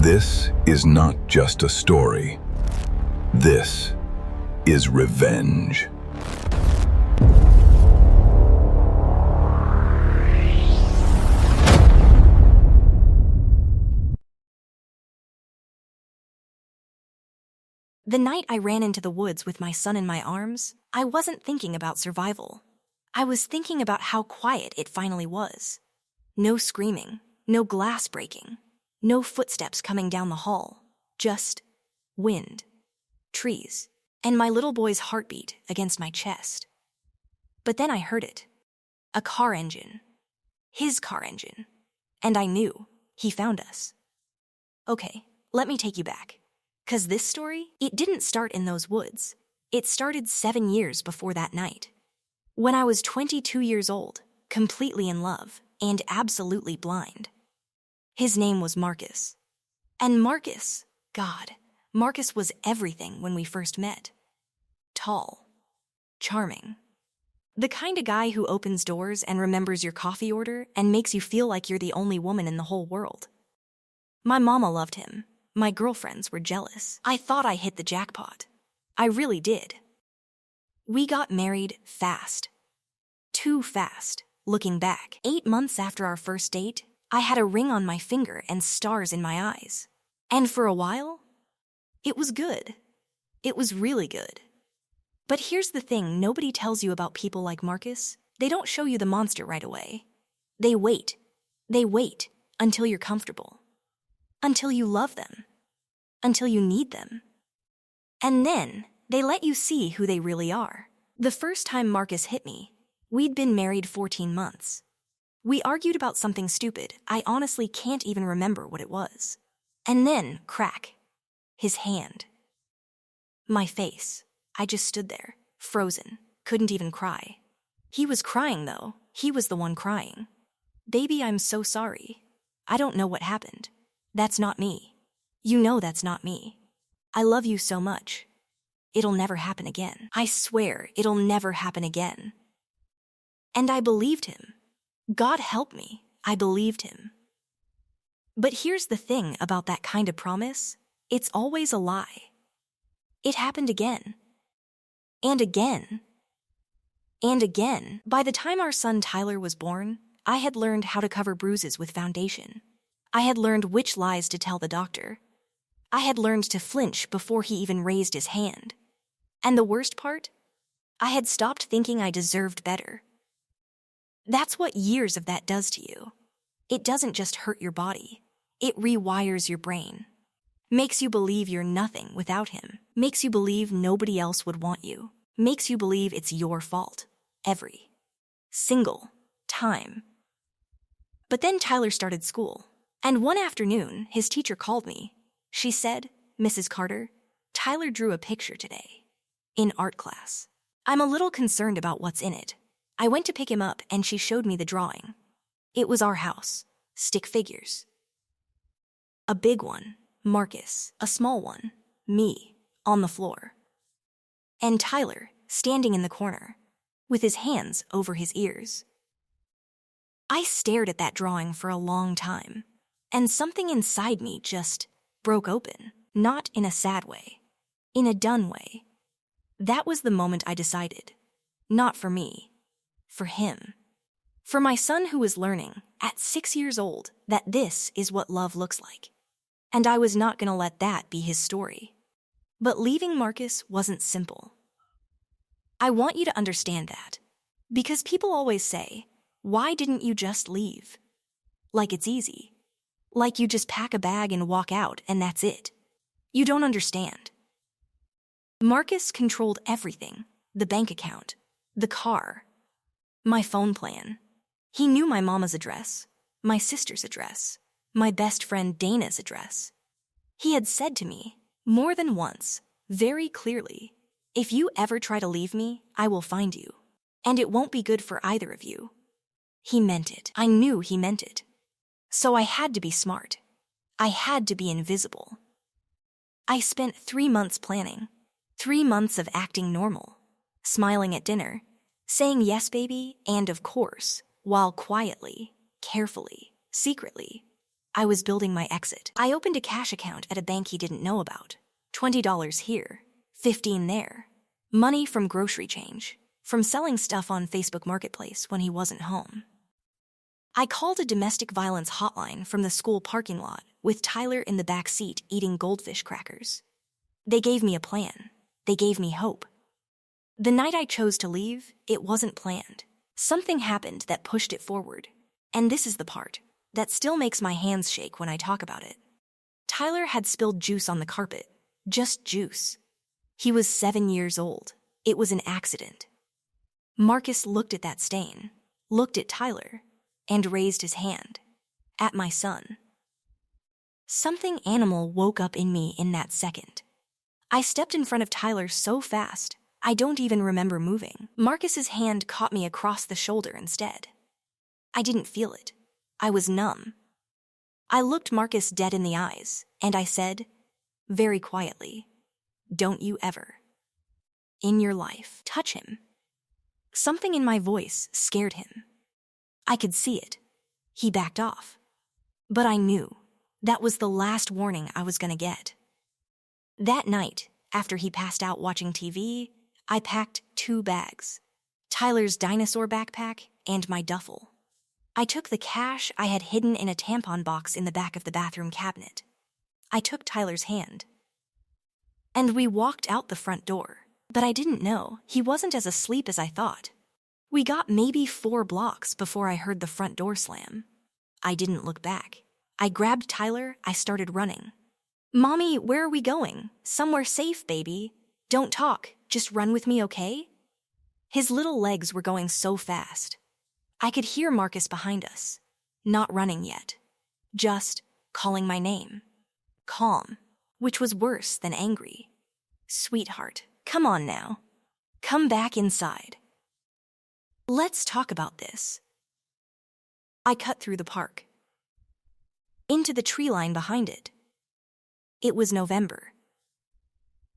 This is not just a story. This is revenge. The night I ran into the woods with my son in my arms, I wasn't thinking about survival. I was thinking about how quiet it finally was. No screaming, no glass breaking, no footsteps coming down the hall, just wind, trees, and my little boy's heartbeat against my chest. But then I heard it. A car engine. His car engine. And I knew he found us. Okay, let me take you back. 'Cause this story, it didn't start in those woods. It started 7 years before that night. When I was 22 years old, completely in love, and absolutely blind. His name was Marcus. And Marcus, God, Marcus was everything when we first met. Tall. Charming. The kind of guy who opens doors and remembers your coffee order and makes you feel like you're the only woman in the whole world. My mama loved him. My girlfriends were jealous. I thought I hit the jackpot. I really did. We got married fast. Too fast, looking back. 8 months after our first date, I had a ring on my finger and stars in my eyes. And for a while, it was good. It was really good. But here's the thing nobody tells you about people like Marcus. They don't show you the monster right away. They wait. They wait until you're comfortable. Until you love them. Until you need them. And then they let you see who they really are. The first time Marcus hit me, we'd been married 14 months. We argued about something stupid. I honestly can't even remember what it was. And then, crack. His hand. My face. I just stood there, frozen, couldn't even cry. He was crying though. He was the one crying. Baby, I'm so sorry. I don't know what happened. That's not me. You know that's not me. I love you so much. It'll never happen again. I swear it'll never happen again. And I believed him. God help me, I believed him. But here's the thing about that kind of promise. It's always a lie. It happened again. And again. And again. By the time our son Tyler was born, I had learned how to cover bruises with foundation. I had learned which lies to tell the doctor. I had learned to flinch before he even raised his hand. And the worst part? I had stopped thinking I deserved better. That's what years of that does to you. It doesn't just hurt your body. It rewires your brain. Makes you believe you're nothing without him. Makes you believe nobody else would want you. Makes you believe it's your fault. Every single time. But then Tyler started school. And one afternoon, his teacher called me. She said, "Mrs. Carter, Tyler drew a picture today. In art class. I'm a little concerned about what's in it." I went to pick him up and she showed me the drawing. It was our house. Stick figures. A big one, Marcus. A small one, me, on the floor. And Tyler, standing in the corner, with his hands over his ears. I stared at that drawing for a long time. And something inside me just broke open, not in a sad way, in a done way. That was the moment I decided, not for me, for him. For my son who was learning, at 6 years old, that this is what love looks like. And I was not going to let that be his story. But leaving Marcus wasn't simple. I want you to understand that. Because people always say, why didn't you just leave? Like it's easy. Like you just pack a bag and walk out and that's it. You don't understand. Marcus controlled everything. The bank account, the car, my phone plan. He knew my mama's address, my sister's address, my best friend Dana's address. He had said to me, more than once, very clearly, if you ever try to leave me, I will find you. And it won't be good for either of you. He meant it. I knew he meant it. So I had to be smart. I had to be invisible. I spent 3 months planning. 3 months of acting normal. Smiling at dinner. Saying yes, baby, and of course, while quietly, carefully, secretly, I was building my exit. I opened a cash account at a bank he didn't know about. $20 here, $15 there. Money from grocery change, from selling stuff on Facebook Marketplace when he wasn't home. I called a domestic violence hotline from the school parking lot with Tyler in the back seat eating goldfish crackers. They gave me a plan. They gave me hope. The night I chose to leave, it wasn't planned. Something happened that pushed it forward. And this is the part that still makes my hands shake when I talk about it. Tyler had spilled juice on the carpet. Just juice. He was 7 years old. It was an accident. Marcus looked at that stain, looked at Tyler, and raised his hand. At my son. Something animal woke up in me in that second. I stepped in front of Tyler so fast, I don't even remember moving. Marcus's hand caught me across the shoulder instead. I didn't feel it. I was numb. I looked Marcus dead in the eyes, and I said, very quietly, "Don't you ever, in your life, touch him." Something in my voice scared him. I could see it. He backed off. But I knew that was the last warning I was going to get. That night, after he passed out watching TV, I packed 2 bags. Tyler's dinosaur backpack and my duffel. I took the cash I had hidden in a tampon box in the back of the bathroom cabinet. I took Tyler's hand. And we walked out the front door. But I didn't know he wasn't as asleep as I thought. We got maybe 4 blocks before I heard the front door slam. I didn't look back. I grabbed Tyler, I started running. "Mommy, where are we going? Somewhere safe, baby. Don't talk, just run with me, okay?" His little legs were going so fast. I could hear Marcus behind us, not running yet, just calling my name. Calm, which was worse than angry. "Sweetheart, come on now. Come back inside. Let's talk about this." I cut through the park, into the tree line behind it. It was November.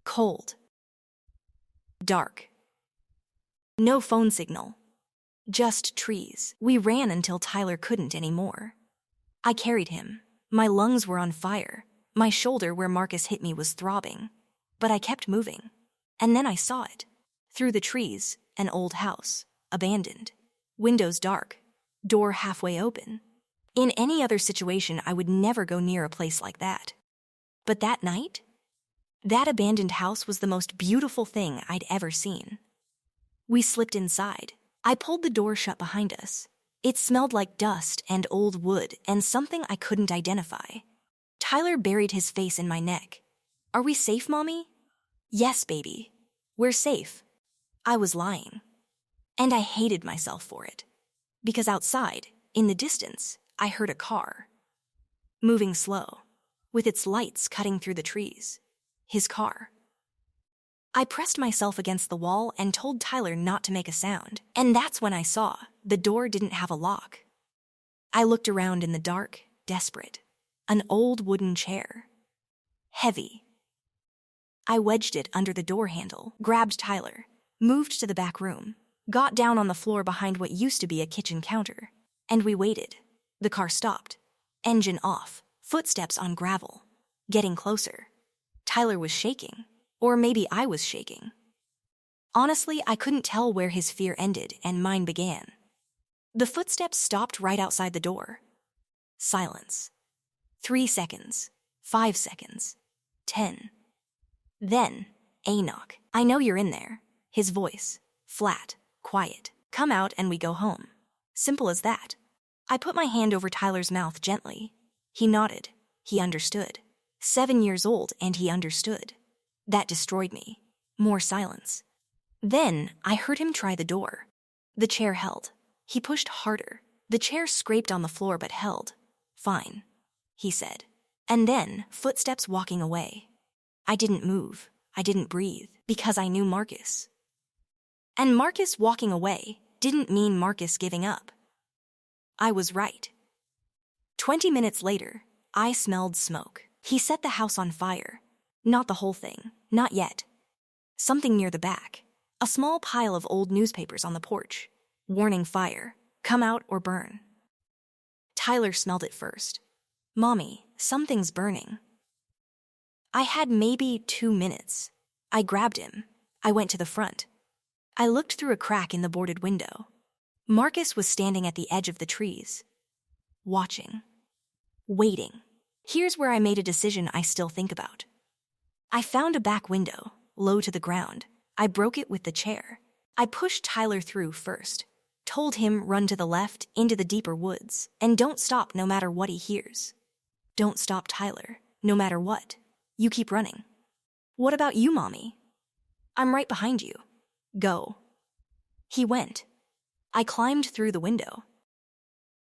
Cold. Dark. No phone signal. Just trees. We ran until Tyler couldn't anymore. I carried him. My lungs were on fire. My shoulder where Marcus hit me was throbbing. But I kept moving. And then I saw it. Through the trees, an old house. Abandoned. Windows dark. Door halfway open. In any other situation, I would never go near a place like that. But that night, that abandoned house was the most beautiful thing I'd ever seen. We slipped inside. I pulled the door shut behind us. It smelled like dust and old wood and something I couldn't identify. Tyler buried his face in my neck. "Are we safe, Mommy?" "Yes, baby. We're safe." I was lying. And I hated myself for it. Because outside, in the distance, I heard a car. Moving slow, with its lights cutting through the trees. His car. I pressed myself against the wall and told Tyler not to make a sound. And that's when I saw the door didn't have a lock. I looked around in the dark, desperate. An old wooden chair. Heavy. I wedged it under the door handle, grabbed Tyler, moved to the back room, got down on the floor behind what used to be a kitchen counter, and we waited. The car stopped. Engine off. Footsteps on gravel. Getting closer. Tyler was shaking. Or maybe I was shaking. Honestly, I couldn't tell where his fear ended and mine began. The footsteps stopped right outside the door. Silence. 3 seconds. 5 seconds. 10. Then, a knock. "I know you're in there." His voice. Flat. Quiet. "Come out and we go home." Simple as that. I put my hand over Tyler's mouth gently. He nodded. He understood. 7 years old and he understood. That destroyed me. More silence. Then I heard him try the door. The chair held. He pushed harder. The chair scraped on the floor but held. "Fine," he said. And then footsteps walking away. I didn't move. I didn't breathe because I knew Marcus. And Marcus walking away didn't mean Marcus giving up. I was right. 20 minutes later, I smelled smoke. He set the house on fire. Not the whole thing. Not yet. Something near the back. A small pile of old newspapers on the porch. Warning fire. Come out or burn. Tyler smelled it first. "Mommy, something's burning." I had maybe 2 minutes. I grabbed him. I went to the front. I looked through a crack in the boarded window. Marcus was standing at the edge of the trees, watching, waiting. Here's where I made a decision I still think about. I found a back window, low to the ground. I broke it with the chair. I pushed Tyler through first, told him run to the left into the deeper woods, and don't stop no matter what he hears. Don't stop, Tyler, no matter what. You keep running. What about you, Mommy? I'm right behind you. Go. He went. I climbed through the window.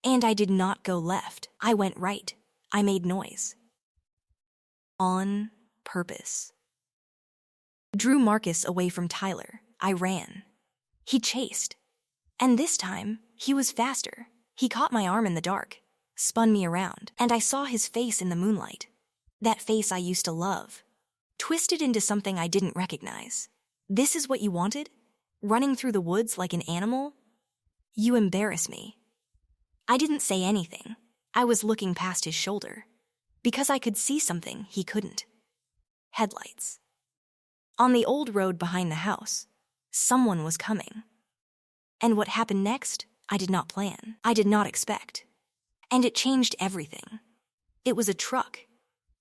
And I did not go left. I went right. I made noise. On purpose. Drew Marcus away from Tyler. I ran. He chased. And this time, he was faster. He caught my arm in the dark, spun me around, and I saw his face in the moonlight. That face I used to love, twisted into something I didn't recognize. This is what you wanted? Running through the woods like an animal? You embarrass me. I didn't say anything. I was looking past his shoulder, because I could see something he couldn't. Headlights. On the old road behind the house, someone was coming. And what happened next, I did not plan. I did not expect. And it changed everything. It was a truck,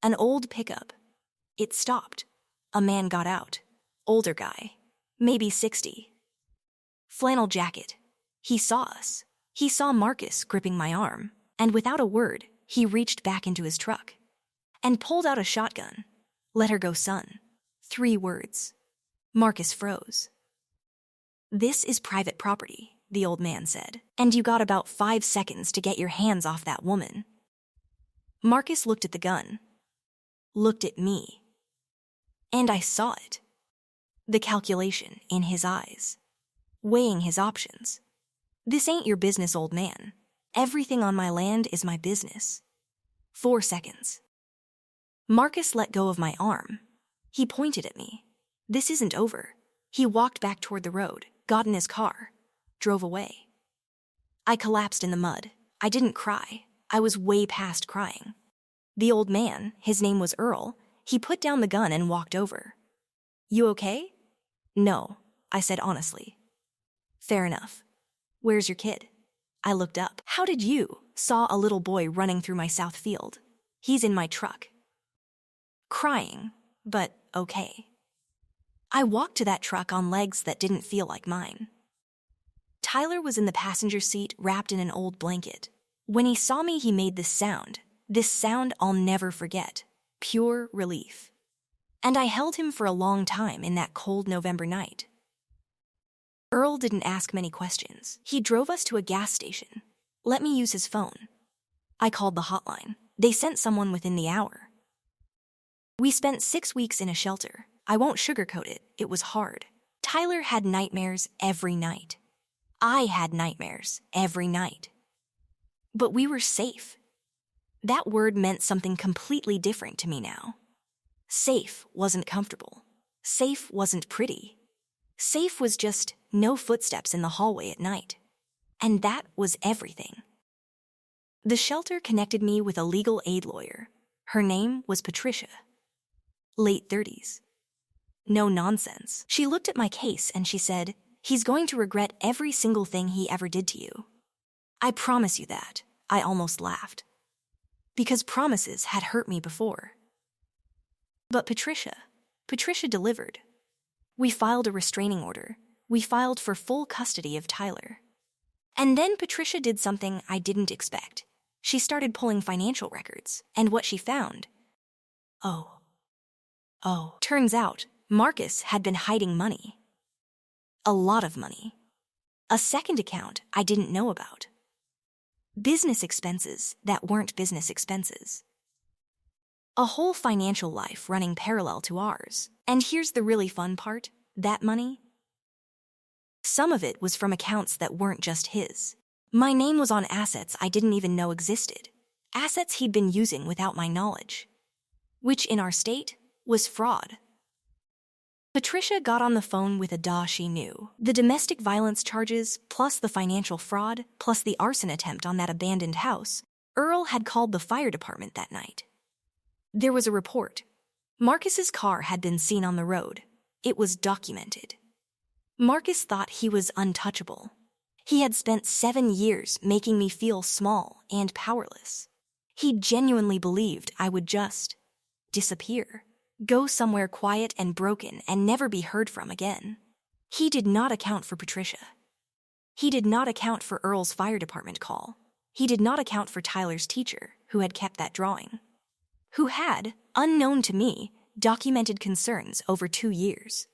an old pickup. It stopped. A man got out. Older guy, maybe 60. Flannel jacket. He saw us. He saw Marcus gripping my arm, and without a word, he reached back into his truck and pulled out a shotgun. Let her go, son. 3 words. Marcus froze. This is private property, the old man said, and you got about 5 seconds to get your hands off that woman. Marcus looked at the gun, looked at me, and I saw it. The calculation in his eyes, weighing his options. This ain't your business, old man. Everything on my land is my business. 4 seconds. Marcus let go of my arm. He pointed at me. This isn't over. He walked back toward the road, got in his car, drove away. I collapsed in the mud. I didn't cry. I was way past crying. The old man, his name was Earl, he put down the gun and walked over. You okay? No, I said honestly. Fair enough. Where's your kid? I looked up. How did you? Saw a little boy running through my south field. He's in my truck. Crying, but okay. I walked to that truck on legs that didn't feel like mine. Tyler was in the passenger seat wrapped in an old blanket. When he saw me, he made this sound I'll never forget. Pure relief. And I held him for a long time in that cold November night. Earl didn't ask many questions. He drove us to a gas station. Let me use his phone. I called the hotline. They sent someone within the hour. We spent 6 weeks in a shelter. I won't sugarcoat it. It was hard. Tyler had nightmares every night. I had nightmares every night. But we were safe. That word meant something completely different to me now. Safe wasn't comfortable. Safe wasn't pretty. Safe was just no footsteps in the hallway at night. And that was everything. The shelter connected me with a legal aid lawyer. Her name was Patricia. Late 30s. No nonsense. She looked at my case and she said, "He's going to regret every single thing he ever did to you." I promise you that. I almost laughed. Because promises had hurt me before. But Patricia delivered. We filed a restraining order. We filed for full custody of Tyler. And then Patricia did something I didn't expect. She started pulling financial records, and what she found... Turns out, Marcus had been hiding money. A lot of money. A second account I didn't know about. Business expenses that weren't business expenses. A whole financial life running parallel to ours. And here's the really fun part, that money. Some of it was from accounts that weren't just his. My name was on assets I didn't even know existed. Assets he'd been using without my knowledge. Which in our state was fraud. Patricia got on the phone with a DA she knew. The domestic violence charges, plus the financial fraud, plus the arson attempt on that abandoned house, Earl had called the fire department that night. There was a report. Marcus's car had been seen on the road. It was documented. Marcus thought he was untouchable. He had spent 7 years making me feel small and powerless. He genuinely believed I would just disappear, go somewhere quiet and broken and never be heard from again. He did not account for Patricia. He did not account for Earl's fire department call. He did not account for Tyler's teacher, who had kept that drawing, who had, unknown to me, documented concerns over 2 years.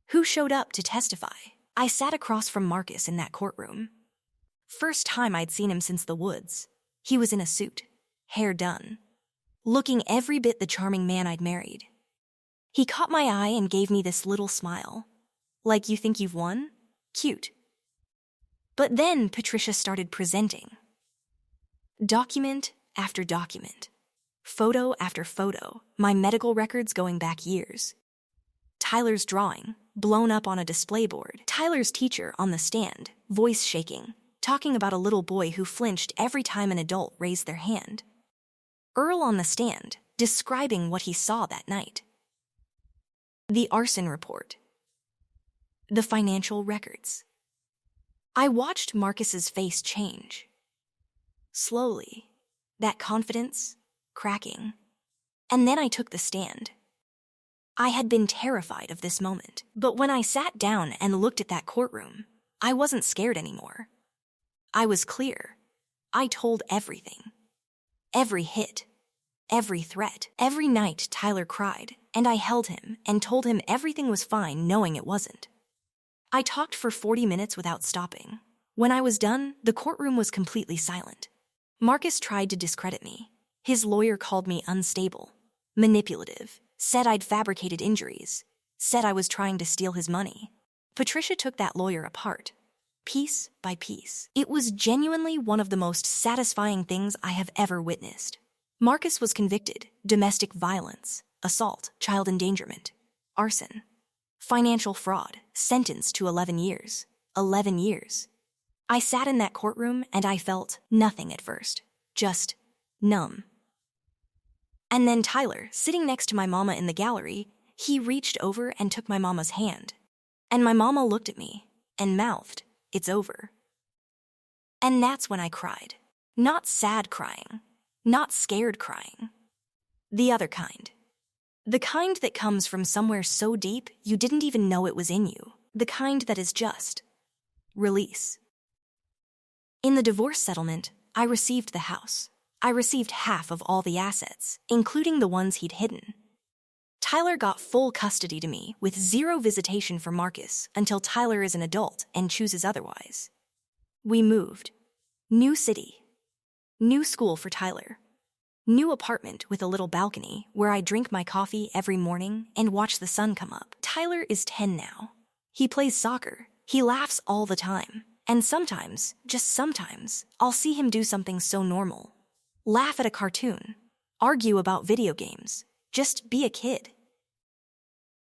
Who showed up to testify? I sat across from Marcus in that courtroom. First time I'd seen him since the woods. He was in a suit, hair done, looking every bit the charming man I'd married. He caught my eye and gave me this little smile. Like, you think you've won? Cute. But then Patricia started presenting. Document after document. Photo after photo, my medical records going back years. Tyler's drawing, blown up on a display board. Tyler's teacher on the stand, voice shaking, talking about a little boy who flinched every time an adult raised their hand. Earl on the stand, describing what he saw that night. The arson report. The financial records. I watched Marcus's face change. Slowly, that confidence cracking. And then I took the stand. I had been terrified of this moment, but when I sat down and looked at that courtroom, I wasn't scared anymore. I was clear. I told everything. Every hit, every threat, every night Tyler cried, and I held him and told him everything was fine knowing it wasn't. I talked for 40 minutes without stopping. When I was done, the courtroom was completely silent. Marcus tried to discredit me. His lawyer called me unstable, manipulative, said I'd fabricated injuries, said I was trying to steal his money. Patricia took that lawyer apart, piece by piece. It was genuinely one of the most satisfying things I have ever witnessed. Marcus was convicted: domestic violence, assault, child endangerment, arson, financial fraud, sentenced to 11 years. 11 years. I sat in that courtroom and I felt nothing at first, just numb. And then Tyler, sitting next to my mama in the gallery, he reached over and took my mama's hand. And my mama looked at me and mouthed, "It's over." And that's when I cried. Not sad crying, not scared crying. The other kind. The kind that comes from somewhere so deep you didn't even know it was in you. The kind that is just release. In the divorce settlement, I received the house. I received half of all the assets, including the ones he'd hidden. Tyler got full custody to me with 0 visitation from Marcus until Tyler is an adult and chooses otherwise. We moved. New city. New school for Tyler. New apartment with a little balcony where I drink my coffee every morning and watch the sun come up. Tyler is 10 now. He plays soccer. He laughs all the time. And sometimes, just sometimes, I'll see him do something so normal. Laugh at a cartoon. Argue about video games. Just be a kid.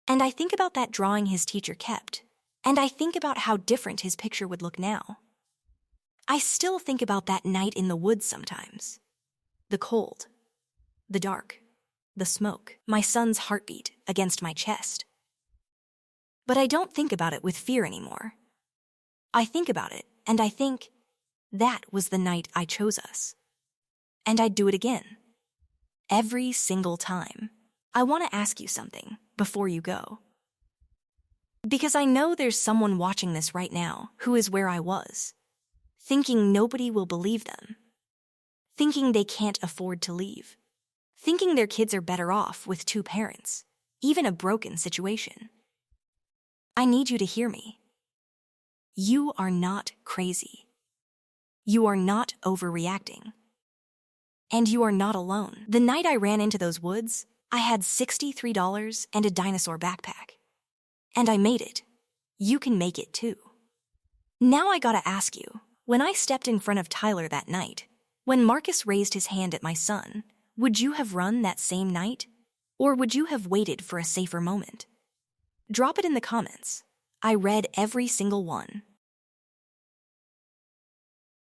And I think about that drawing his teacher kept. And I think about how different his picture would look now. I still think about that night in the woods sometimes. The cold. The dark. The smoke. My son's heartbeat against my chest. But I don't think about it with fear anymore. I think about it, and I think, that was the night I chose us. And I'd do it again. Every single time. I want to ask you something before you go. Because I know there's someone watching this right now who is where I was, thinking nobody will believe them, thinking they can't afford to leave, thinking their kids are better off with 2 parents, even a broken situation. I need you to hear me. You are not crazy. You are not overreacting. And you are not alone. The night I ran into those woods, I had $63 and a dinosaur backpack. And I made it. You can make it too. Now I gotta ask you, when I stepped in front of Tyler that night, when Marcus raised his hand at my son, would you have run that same night? Or would you have waited for a safer moment? Drop it in the comments. I read every single one.